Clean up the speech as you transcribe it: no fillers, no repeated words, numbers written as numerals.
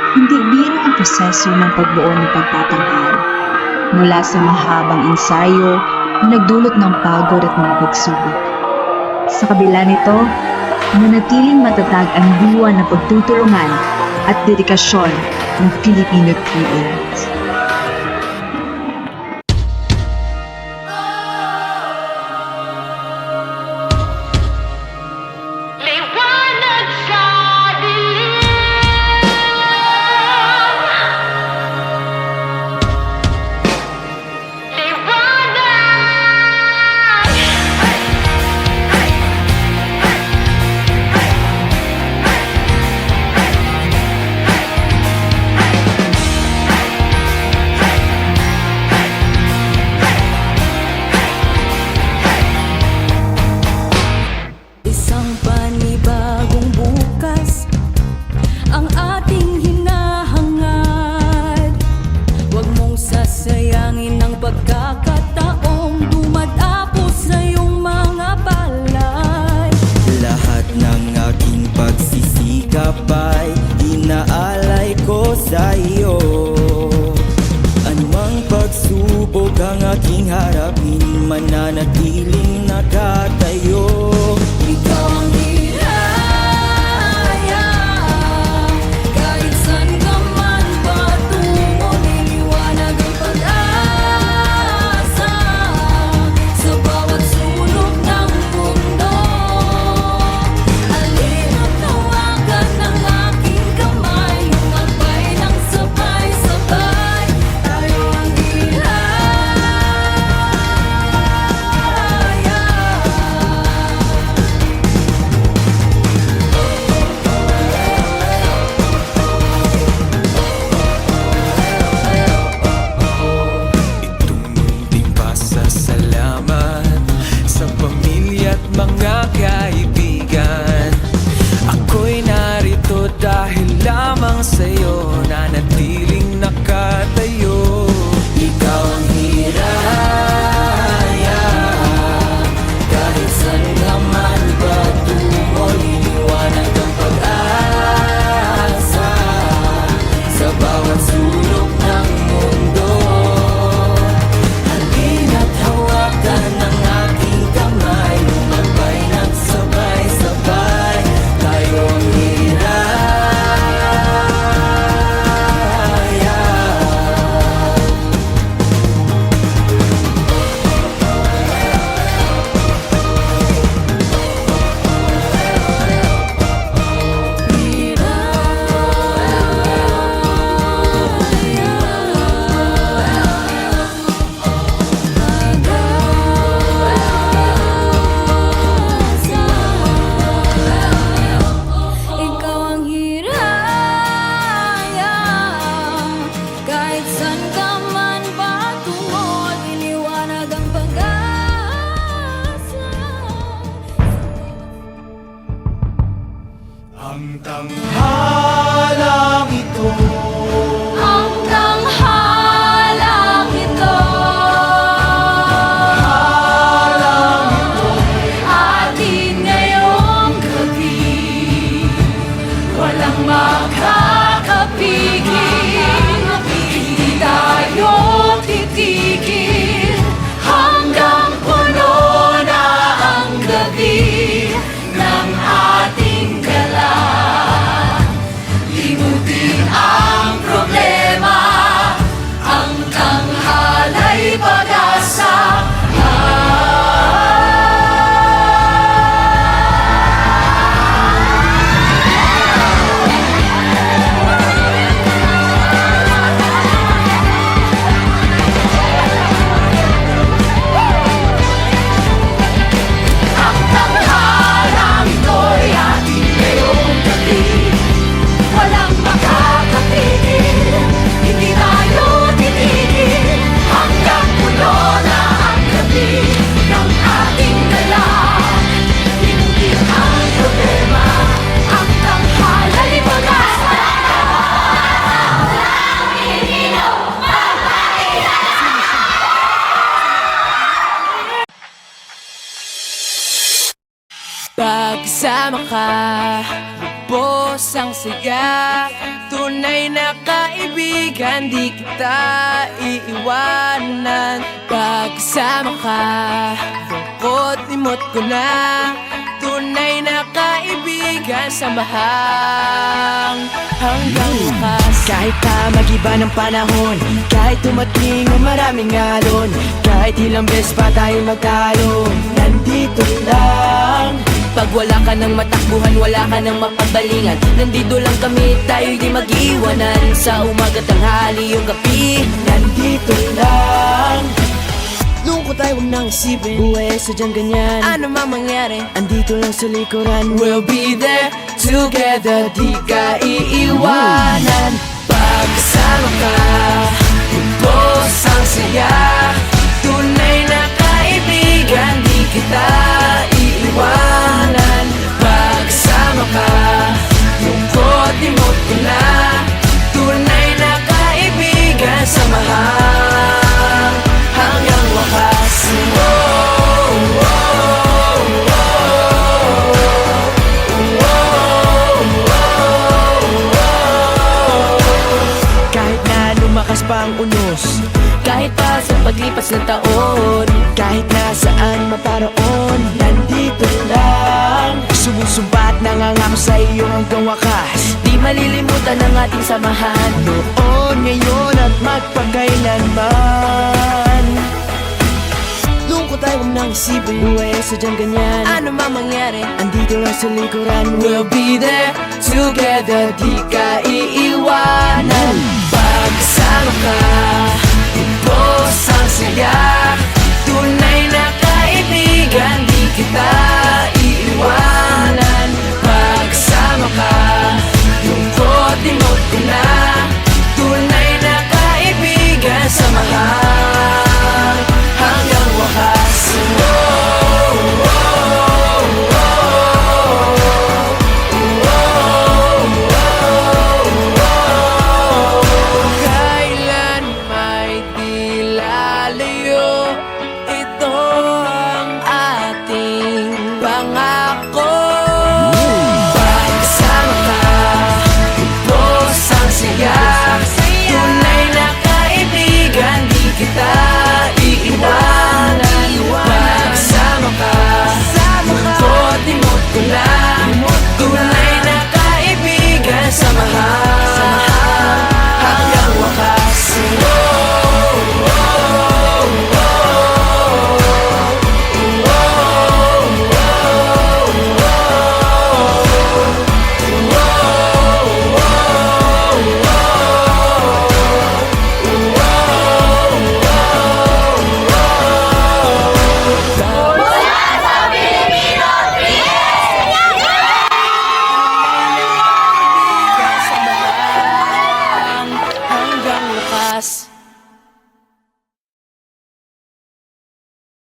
Hindi biro ang proseso ng pagbuo ng pagtatanghal. Mula sa mahabang ensayo na nagdulot ng pagod at mga pagsubok. Sa kabila nito, manatiling matatag ang diwa ng pagtutulungan at dedikasyon ng Filipino creators. Liwanag sa dilim. Isang panibagong bukas ang ating hinahangad. Huwag mong sasayangin ang pagkakataong dumadapos sa iyong mga palay. Lahat ng aking pagsisikap ay inaalay ko sa iyo. Anumang pagsubok ang aking harapin, mananatiling nakatayo. Ikaw ang hiraya, kahit saan ka man patungo, liliwanag ang pag-asa sa bawat sulok ng mundo. Halina't hawakan ng aking kamay, lumagpay ng sabay-sabay. Tayo ang hiraya. Itong munting pasasalamat sa pamilya at mga kaibigan. Ako'y narito dahil lamang sa'yo, nanatiling nakatayo. Ikaw ang hiraya, kahit saan ka man patungo, liliwanag ang pag-asa sa bawat sulok ng mundo. Halina't hawakan ng aking kamay, lumagpay ng sabay-sabay. Tayo ang hiraya. Ikaw ang hiraya, kahit saan ka man patungo, liliwanag ang pag-asa. Ang tanghalang ito, Ang tanghalang ito, atin ngayong gabi, walang makakapigil, hindi tayo titigil, hanggang puno na ang gabi ng ating gala. Limutin ang problema, ang tanghala'y pag-asa. Ang tanghalang ito'y ating ngayong gabi, walang makakapigil, hindi tayo titigil, hanggang puno na ang gabi ng ating dala. Limutin ang problema, ang tanghala'y pag-asa. Pagsama ka, lubos ang saya, Tunay na kaibigan, di kita iiwanan. Pagkasama ka, lungkot limot ko na. Tunay na kaibigan, samahang hanggang wakas. Kahit pa mag-iba ng panahon, kahit tumating ang maraming alon, kahit ilang beses pa tayo magtalo, nandito lang. Pag wala ka ng matakbuhan, wala ka ng mapagbalingan, nandito lang kami, tayo'y di mag-iwanan. Sa umaga, tanghali, yung gabi, nandito lang. Lungkot ay huwag nang isipin, buhay ay sadyang ganyan. Ano man mangyari, andito lang sa likuran. We'll be there together, di ka iiwanan. Pagkasama ka, lubos ang saya. Tunay na kaibigan, di kita iiwanan. Pagkasama ka, lungkot limot ko na. Tunay na kaibigan, samahang hanggang wakas. Kahit na lumakas pa ang unos, kahit pa sa paglipas ng taon, kahit na saan maparoon, nandito lang. Sumusumpa at nangangako sa iyo hanggang wakas. Di malilimutan ang ating samahan, noon, ngayon at magpakailanman. Lungkot ay huwag nang isipin, buhay ay sadyang ganyan. Ano man mangyari, andito lang sa likuran. We'll be there together, di ka iiwanan. Pagkasama ka, lubos ang saya. Tunay na kaibigan, di kita iiwanan. Pagkasama ka, lungkot limot ko na.